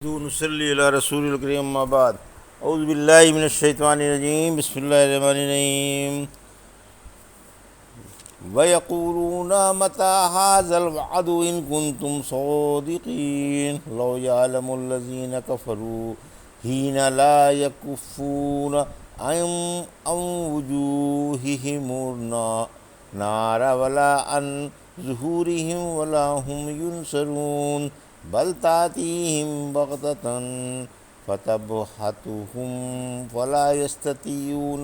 نصلی علی رسول الکریم اما بعد اعوذ باللہ من الشیطان الرجیم بسم اللہ الرحمن الرحیم وَيَقُولُونَ مَتَى هَذَا الْوَعْدُ إِن كُنتُمْ صَادِقِينَ لَوْ يَعْلَمُ الَّذِينَ كَفَرُوا حِينَ لَا يَكُفُّونَ عَنْ وُجُوهِهِمُ النَّارَ وَلَا عَنْ ظُهُورِهِمْ وَلَا هُمْ يُنْصَرُونَ بَلْ تَأْتِيهِمْ بَغْتَةً فَتَبْهَتُهُمْ فَلَا يَسْتَطِيعُونَ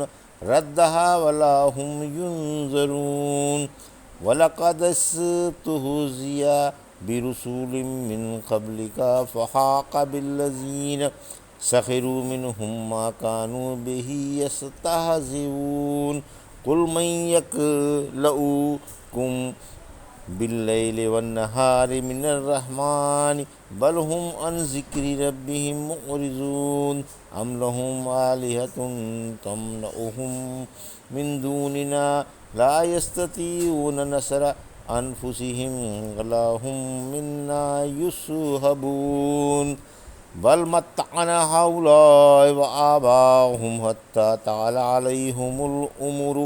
ردها ولا هم ينظرون وَلَقَدِ اسْتُهْزِئَ بِرُسُلٍ مِّن قَبْلِكَ فَحَاقَ بِالَّذِينَ سَخِرُوا مِنْهُم مَّا كَانُوا بِهِ يَسْتَهْزِئُونَ قُلْ مَن يَكْلَؤُكُم بِاللَّيْلِ وَالنَّهَارِ مِنَ الرَّحْمَٰنِ بَلْ هُمْ عَن ذِكْرِ رَبِّهِم مُّعْرِضُونَ أَمْ لَهُمْ آلِهَةٌ تَمْنَعُهُم مِّن دُونِنَا لَا يَسْتَطِيعُونَ نَصْرَ أَنفُسِهِمْ وَلَا هُم مِّنَّا يُصْحَبُونَ بَلْ مَتَّعْنَا هَٰؤُلَاءِ وَآبَاءَهُمْ حَتَّىٰ طَالَ عَلَيْهِمُ الْأُمُرُ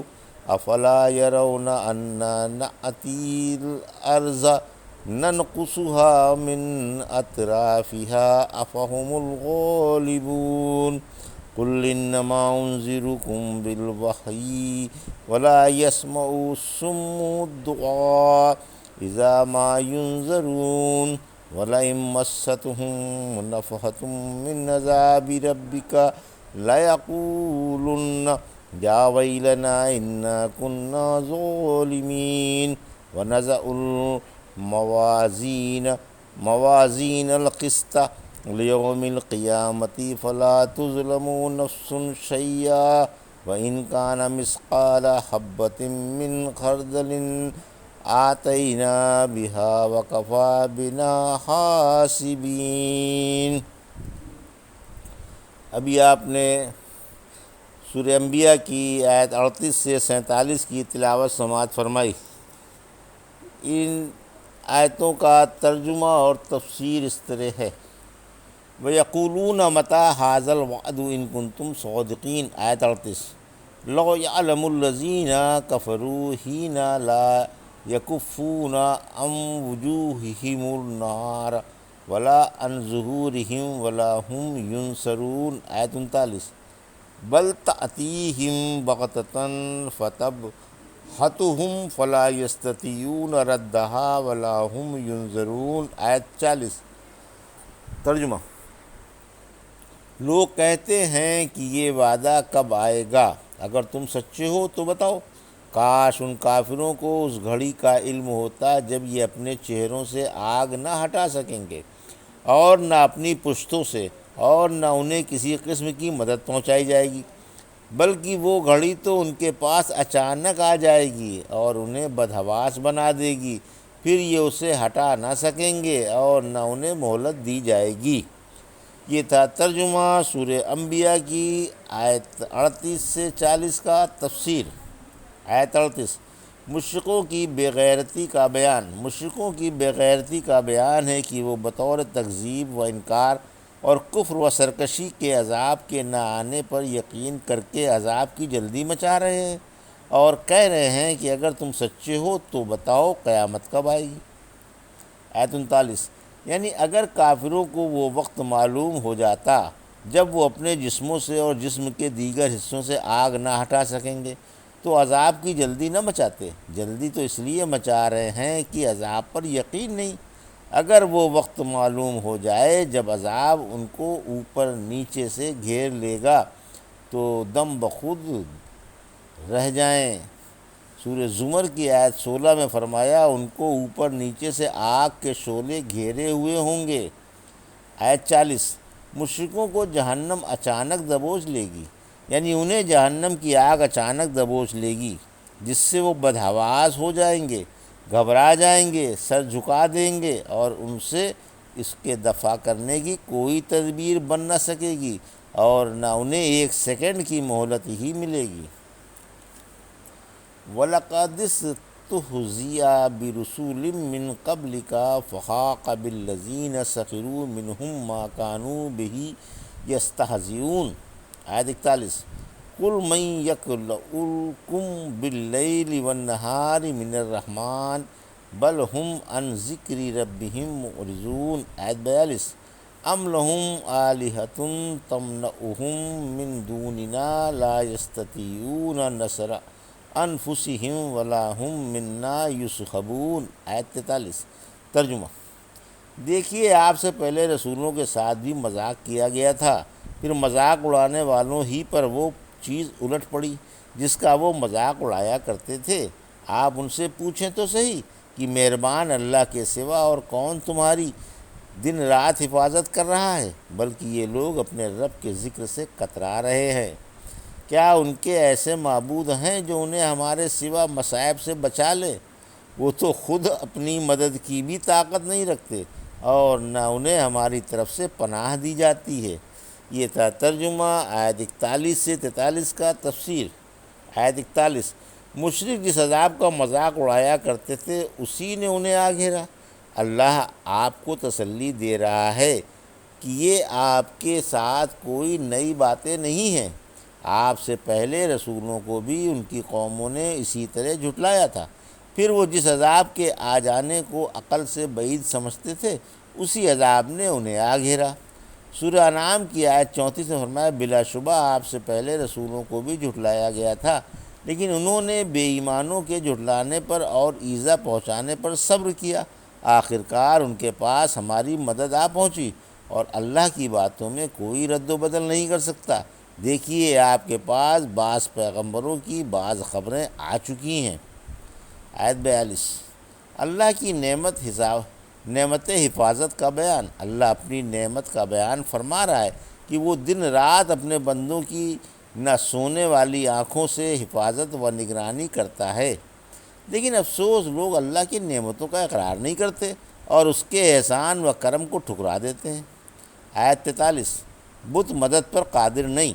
أَفَلَا يَرَوْنَ أَنَّا نَأْتِي الْأَرْضَ نَنْقُصُهَا مِنْ أَطْرَافِهَا أَفَهُمُ الْغَالِبُونَ قُلْ إِنَّمَا أُنذِرُكُم بِالْوَحْيِ وَلَا يَسْمَعُ الصُّمُّ الدُّعَاءَ إِذَا مَا يُنذَرُونَ وَلَئِن مَّسَّتْهُمْ نَفْحَةٌ مِّنْ عَذَابِ رَبِّكَ لَيَقُولُنَّ يَا وَيْلَنَا إِنَّا كُنَّا ظَالِمِينَ وَنَضَعُ الْمَوَازِينَ الْقِسْطَ لِيَوْمِ الْقِيَامَةِ فَلَا تُظْلَمُ نَفْسٌ شَيْئًا وَإِنْ كَانَ مِثْقَالَ حَبَّةٍ مِّنْ خَرْدَلٍ آتَيْنَا بِهَا وَكَفَىٰ بِنَا حَاسِبِينَ۔ ابھی آپ نے سورہ انبیاء کی آیت 38 سے 47 کی تلاوت سماعت فرمائی۔ ان آیتوں کا ترجمہ اور تفسیر اس طرح ہے: وَيَقُولُونَ مَتَىٰ هَٰذَا الْوَعْدُ إِن كُنتُمْ صَادِقِينَ آیت 38 لَوْ يَعْلَمُ الَّذِينَ كَفَرُوا حِينَ لَا يَكُفُّونَ عَنْ وُجُوهِهِمُ النَّارَ وَلَا عَنْ ظُهُورِهِمْ وَلَا هُمْ يُنْصَرُونَ آیت 39 بَلْ تَأْتِيهِمْ بَغْتَةً فَتَبْهَتُهُمْ فَلَا يَسْتَطِيعُونَ رَدَّهَا وَلَا هُمْ يُنظَرُونَ آیت 40 ترجمہ: لوگ کہتے ہیں کہ یہ وعدہ کب آئے گا؟ اگر تم سچے ہو تو بتاؤ۔ کاش ان کافروں کو اس گھڑی کا علم ہوتا جب یہ اپنے چہروں سے آگ نہ ہٹا سکیں گے اور نہ اپنی پشتوں سے، اور نہ انہیں کسی قسم کی مدد پہنچائی جائے گی، بلکہ وہ گھڑی تو ان کے پاس اچانک آ جائے گی اور انہیں بدحواس بنا دے گی، پھر یہ اسے ہٹا نہ سکیں گے اور نہ انہیں مہلت دی جائے گی۔ یہ تھا ترجمہ سورہ انبیاء کی آیت 38 سے 40 کا تفسیر۔ آیت 38 مشرکوں کی بے غیرتی کا بیان ہے کہ وہ بطور تکذیب و انکار اور کفر و سرکشی کے عذاب کے نہ آنے پر یقین کر کے عذاب کی جلدی مچا رہے ہیں، اور کہہ رہے ہیں کہ اگر تم سچے ہو تو بتاؤ قیامت کب آئے گی۔ آیت 39 یعنی اگر کافروں کو وہ وقت معلوم ہو جاتا جب وہ اپنے جسموں سے اور جسم کے دیگر حصوں سے آگ نہ ہٹا سکیں گے تو عذاب کی جلدی نہ مچاتے۔ جلدی تو اس لیے مچا رہے ہیں کہ عذاب پر یقین نہیں۔ اگر وہ وقت معلوم ہو جائے جب عذاب ان کو اوپر نیچے سے گھیر لے گا تو دم بخود رہ جائیں۔ سورہ زمر کی آیت 16 میں فرمایا ان کو اوپر نیچے سے آگ کے شعلے گھیرے ہوئے ہوں گے۔ آیت 40 مشرکوں کو جہنم اچانک دبوچ لے گی، یعنی انہیں جہنم کی آگ اچانک دبوچ لے گی، جس سے وہ بدحواس ہو جائیں گے، گھبرا جائیں گے، سر جھکا دیں گے اور ان سے اس کے دفع کرنے کی کوئی تدبیر بن نہ سکے گی اور نہ انہیں ایک سیکنڈ کی مہلت ہی ملے گی۔ وَلَقَدِ استہزئ برسول من قبلک فحاق بالذین سخروا منہم ما كانوا بہ یستہزئون۔ آیت 41، قل من یکلؤکم باللیل والنہار من الرحمن بل ہم عن ذکر ربہم معرضون۔ آیت 42، ام لہم آلہۃ تمنعہم من دوننا لا یستطیعون نصر انفسہم ولا ہم منا یصحبون۔ آیت 43۔ ترجمہ: دیکھیے، آپ سے پہلے رسولوں کے ساتھ بھی مذاق کیا گیا تھا، پھر مذاق اڑانے والوں ہی پر وہ چیز الٹ پڑی جس کا وہ مذاق اڑایا کرتے تھے۔ آپ ان سے پوچھیں تو صحیح کہ مہربان اللہ کے سوا اور کون تمہاری دن رات حفاظت کر رہا ہے، بلکہ یہ لوگ اپنے رب کے ذکر سے کترا رہے ہیں۔ کیا ان کے ایسے معبود ہیں جو انہیں ہمارے سوا مصائب سے بچا لے؟ وہ تو خود اپنی مدد کی بھی طاقت نہیں رکھتے اور نہ انہیں ہماری طرف سے پناہ دی جاتی ہے۔ یہ تھا ترجمہ آیت 41 سے 43 کا تفسیر۔ آیت 41، مشرک جس عذاب کا مذاق اڑایا کرتے تھے اسی نے انہیں آ گھیرا۔ اللہ آپ کو تسلی دے رہا ہے کہ یہ آپ کے ساتھ کوئی نئی باتیں نہیں ہیں۔ آپ سے پہلے رسولوں کو بھی ان کی قوموں نے اسی طرح جھٹلایا تھا، پھر وہ جس عذاب کے آ جانے کو عقل سے بعید سمجھتے تھے اسی عذاب نے انہیں آ گھیرا۔ سورہ انعام کی آیت 34 میں فرمایا، بلا شبہ آپ سے پہلے رسولوں کو بھی جھٹلایا گیا تھا، لیکن انہوں نے بے ایمانوں کے جھٹلانے پر اور ایذا پہنچانے پر صبر کیا۔ آخرکار ان کے پاس ہماری مدد آ پہنچی اور اللہ کی باتوں میں کوئی رد و بدل نہیں کر سکتا۔ دیکھیے، آپ کے پاس بعض پیغمبروں کی بعض خبریں آ چکی ہیں۔ آیت 42، اللہ کی نعمت حفاظت کا بیان۔ اللہ اپنی نعمت کا بیان فرما رہا ہے کہ وہ دن رات اپنے بندوں کی نہ سونے والی آنکھوں سے حفاظت و نگرانی کرتا ہے، لیکن افسوس لوگ اللہ کی نعمتوں کا اقرار نہیں کرتے اور اس کے احسان و کرم کو ٹھکرا دیتے ہیں۔ آیت 43، بت مدد پر قادر نہیں۔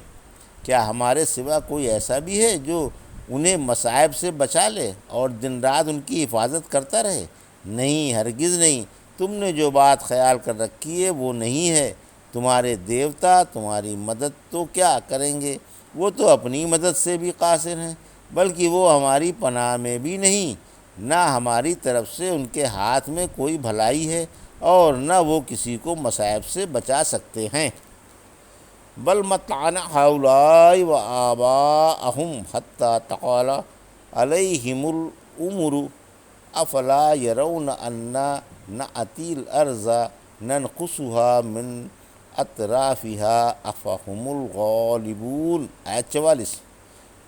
کیا ہمارے سوا کوئی ایسا بھی ہے جو انہیں مصائب سے بچا لے اور دن رات ان کی حفاظت کرتا رہے؟ نہیں، ہرگز نہیں۔ تم نے جو بات خیال کر رکھی ہے وہ نہیں ہے۔ تمہارے دیوتا تمہاری مدد تو کیا کریں گے؟ وہ تو اپنی مدد سے بھی قاصر ہیں، بلکہ وہ ہماری پناہ میں بھی نہیں۔ نہ ہماری طرف سے ان کے ہاتھ میں کوئی بھلائی ہے اور نہ وہ کسی کو مصائب سے بچا سکتے ہیں۔ بل متعنا ہؤلاء وآباءهم حتى طال عليهم العمر افلا يرون انا نأتي الارض ننقصها من اطرافها افهم الغالبون۔ آیت 44،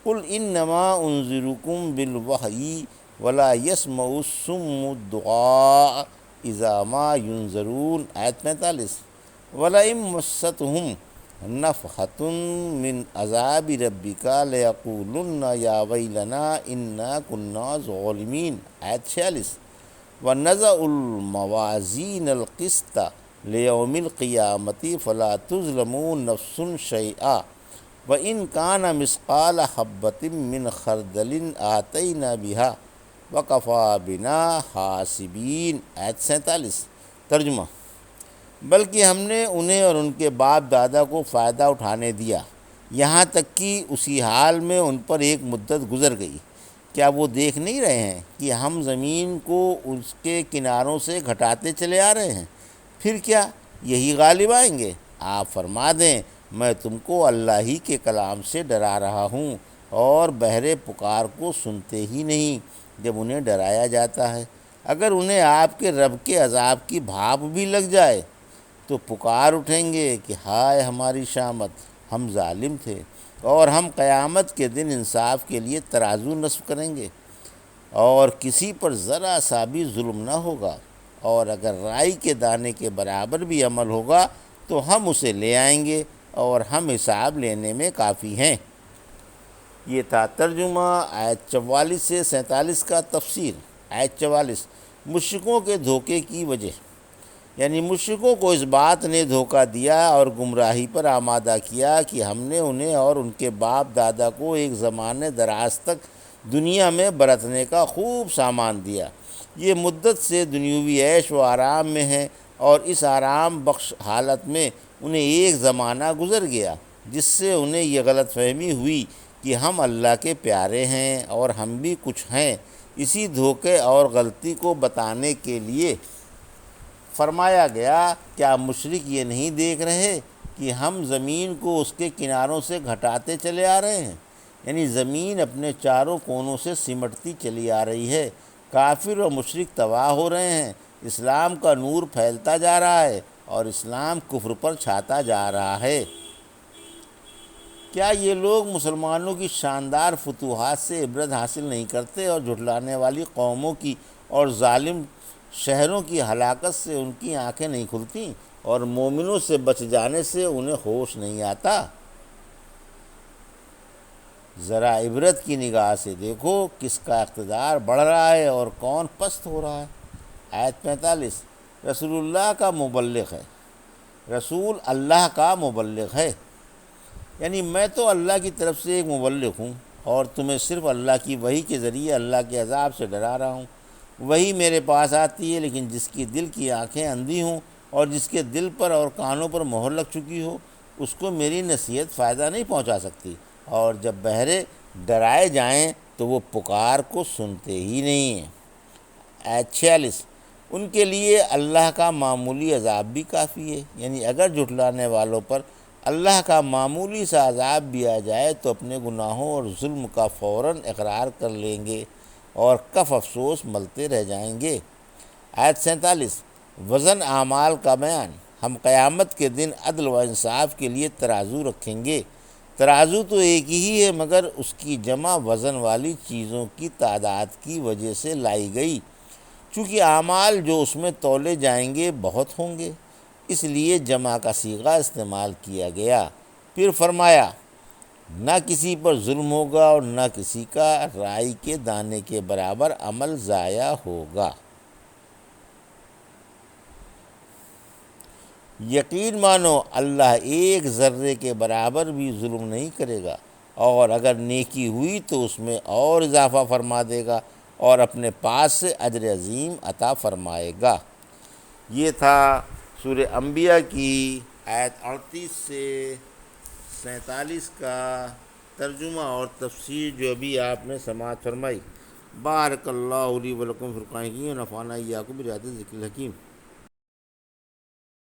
قل انما انذركم بالوحی ولا يسمع الصم الدعاء اذا ما ينذرون۔ آیت 45، ولئن مستهم نفحۃ من عذاب ربک لیقولن یا ویلنا انا کنا ظالمین۔ آیت 46، ونضع الموازین القسط لیوم القیامۃ فلا تظلم نفس شیئا وإن کان مثقال حبۃ من خردل آتینا بها وکفی بنا حاسبین۔ آیت 47۔ ترجمہ: بلکہ ہم نے انہیں اور ان کے باپ دادا کو فائدہ اٹھانے دیا، یہاں تک کہ اسی حال میں ان پر ایک مدت گزر گئی۔ کیا وہ دیکھ نہیں رہے ہیں کہ ہم زمین کو اس کے کناروں سے گھٹاتے چلے آ رہے ہیں؟ پھر کیا یہی غالب آئیں گے؟ آپ فرما دیں، میں تم کو اللہ ہی کے کلام سے ڈرا رہا ہوں، اور بہرے پکار کو سنتے ہی نہیں جب انہیں ڈرایا جاتا ہے۔ اگر انہیں آپ کے رب کے عذاب کی بھاپ بھی لگ جائے تو پکار اٹھیں گے کہ ہائے ہماری شامت، ہم ظالم تھے، اور ہم قیامت کے دن انصاف کے لیے ترازو نصب کریں گے اور کسی پر ذرا سا بھی ظلم نہ ہوگا، اور اگر رائی کے دانے کے برابر بھی عمل ہوگا تو ہم اسے لے آئیں گے اور ہم حساب لینے میں کافی ہیں۔ یہ تھا ترجمہ آیت 44 سے 47 کا تفسیر۔ آیت 44، مشرکوں کے دھوکے کی وجہ، یعنی مشرکوں کو اس بات نے دھوکہ دیا اور گمراہی پر آمادہ کیا کہ ہم نے انہیں اور ان کے باپ دادا کو ایک زمانے دراز تک دنیا میں برتنے کا خوب سامان دیا۔ یہ مدت سے دنیوی عیش و آرام میں ہیں، اور اس آرام بخش حالت میں انہیں ایک زمانہ گزر گیا جس سے انہیں یہ غلط فہمی ہوئی کہ ہم اللہ کے پیارے ہیں اور ہم بھی کچھ ہیں۔ اسی دھوکے اور غلطی کو بتانے کے لیے فرمایا گیا، کیا مشرک یہ نہیں دیکھ رہے کہ ہم زمین کو اس کے کناروں سے گھٹاتے چلے آ رہے ہیں؟ یعنی زمین اپنے چاروں کونوں سے سمٹتی چلی آ رہی ہے، کافر و مشرک تباہ ہو رہے ہیں، اسلام کا نور پھیلتا جا رہا ہے اور اسلام کفر پر چھاتا جا رہا ہے۔ کیا یہ لوگ مسلمانوں کی شاندار فتوحات سے عبرت حاصل نہیں کرتے اور جھٹلانے والی قوموں کی اور ظالم شہروں کی ہلاکت سے ان کی آنکھیں نہیں کھلتیں اور مومنوں سے بچ جانے سے انہیں ہوش نہیں آتا؟ ذرا عبرت کی نگاہ سے دیکھو کس کا اقتدار بڑھ رہا ہے اور کون پست ہو رہا ہے۔ آیت 45، رسول اللہ کا مبلغ ہے۔ رسول اللہ کا مبلغ ہے، یعنی میں تو اللہ کی طرف سے ایک مبلغ ہوں اور تمہیں صرف اللہ کی وحی کے ذریعے اللہ کے عذاب سے ڈرا رہا ہوں۔ وحی میرے پاس آتی ہے، لیکن جس کی دل کی آنکھیں اندھی ہوں اور جس کے دل پر اور کانوں پر مہر لگ چکی ہو، اس کو میری نصیحت فائدہ نہیں پہنچا سکتی، اور جب بہرے ڈرائے جائیں تو وہ پکار کو سنتے ہی نہیں ہیں۔ آیت 46، ان کے لیے اللہ کا معمولی عذاب بھی کافی ہے، یعنی اگر جھٹلانے والوں پر اللہ کا معمولی سا عذاب بھی آ جائے تو اپنے گناہوں اور ظلم کا فوراً اقرار کر لیں گے اور کف افسوس ملتے رہ جائیں گے۔ آیت 47، وزن اعمال کا بیان، ہم قیامت کے دن عدل و انصاف کے لیے ترازو رکھیں گے۔ ترازو تو ایک ہی ہے، مگر اس کی جمع وزن والی چیزوں کی تعداد کی وجہ سے لائی گئی، چونکہ اعمال جو اس میں تولے جائیں گے بہت ہوں گے، اس لیے جمع کا صیغہ استعمال کیا گیا۔ پھر فرمایا، نہ کسی پر ظلم ہوگا اور نہ کسی کا رائی کے دانے کے برابر عمل ضائع ہوگا۔ یقین مانو اللہ ایک ذرے کے برابر بھی ظلم نہیں کرے گا، اور اگر نیکی ہوئی تو اس میں اور اضافہ فرما دے گا اور اپنے پاس سے اجر عظیم عطا فرمائے گا۔ یہ تھا سورہ انبیاء کی آیت 38 سے 47 کا ترجمہ اور تفسیر جو ابھی آپ نے سماعت فرمائی۔ بارک اللہ لی و لکم فی القرآن الحکیم و نفعنی وایاکم بآیات الذکر الحکیم۔